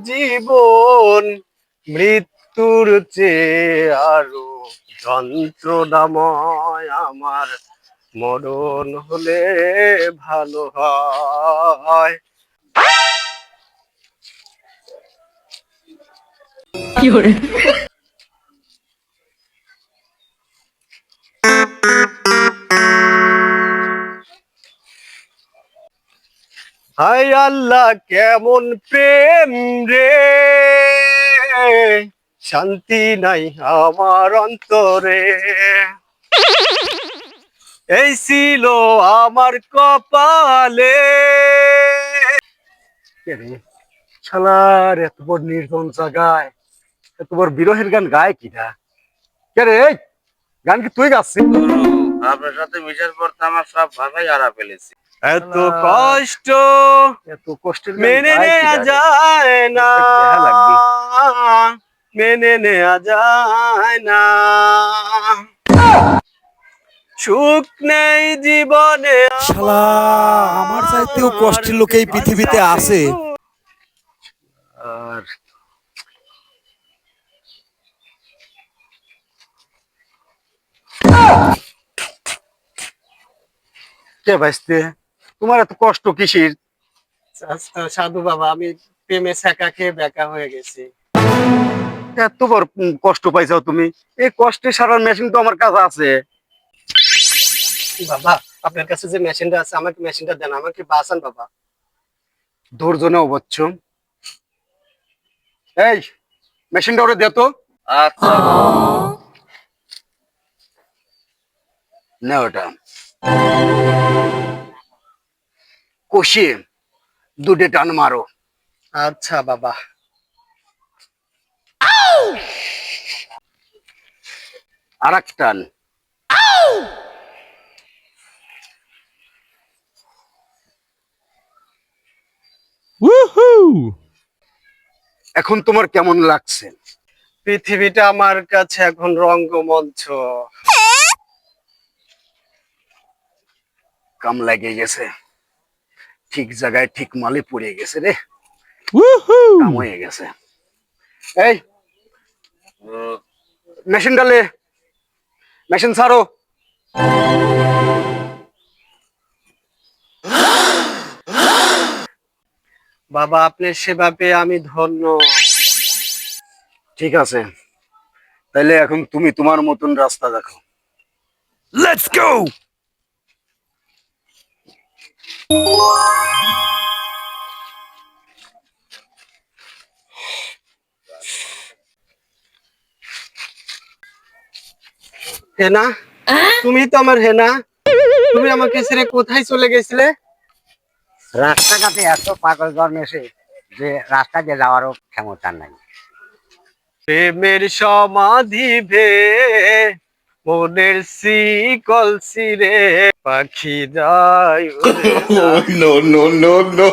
জীবন মৃত্যুর চেয়ে আরো যন্ত্রণাময় আমার মরণ হলে ভালো হয়। হায় আল্লাহ কেমন প্রেম রে, শান্তি নাই আমার অন্তরে, এই ছিল আমার কপালে। কে রে? শালার এত বড় নির্জন জায়গায় এত বড় বিরহের গান গায় কিনা? কে রে? এই গান কি তুই গাচ্ছিস? আপনার সাথে মিশার পর তো আমার সব ভাষাই হারা ফেলেছি। এত কষ্ট এত কষ্টের গান মেনে গায় নেওয়া কিনা রে? যায় না, দেখা লাগবে। মেনে নেওয়া যায় না, সুখ নেই জীবনে শালা আমার চাইতেও কষ্টের লোক এই পৃথিবীতে আছে। আর কে ভাইস্তে, তোমার এত কষ্ট কিসের? সাধু বাবা, আমি প্রেমে ছ্যাঁকা খেয়ে বেকা হয়ে গেছি। এত বড় কষ্ট পাইছো তুমি? এই কষ্টে সারার মেশিন তো আমার কাছে আছে। বাবা, আপনার কাছে যে মেশিনটা আছে আমাকে মেশিনটা দেন, আমাকে বাঁচান বাবা। ধৈর্য নাও বচ্চ। এই মেশিনটা ওরে দে তো। আচ্ছা না ওটা কষিয়ে দুধে টান মারো। আচ্ছা বাবা। আর এক টান। এখন তোমার কেমন লাগছে? পৃথিবীটা আমার কাছে এখন রঙ্গমঞ্চ। কাম লাগে গেছে, ঠিক জায়গায় ঠিক মালে পড়ে গেছে রে, কাম হয়ে গেছে। এই মেশিন ডালে, মেশিন ছাড়ো। বাবা আপনার সেবা পেয়ে আমি ধন্য। ঠিক আছে, তাইলে এখন তুমি তোমার মতন রাস্তা দেখো। Let's go. হেনা, তুমি তো আমার হেনা। তুমি আমাকে ছেড়ে কোথায় চলে গেছিলে? রাস্তাঘাটে এত পাগল জন্মেছে যে রাস্তা দিয়ে যাওয়ারও ক্ষমতা নাই। প্রেমের সমাধি ভে মনের শিকল ছিঁড়ে পাখি যায় উড়ে যায়। No, no, no, no.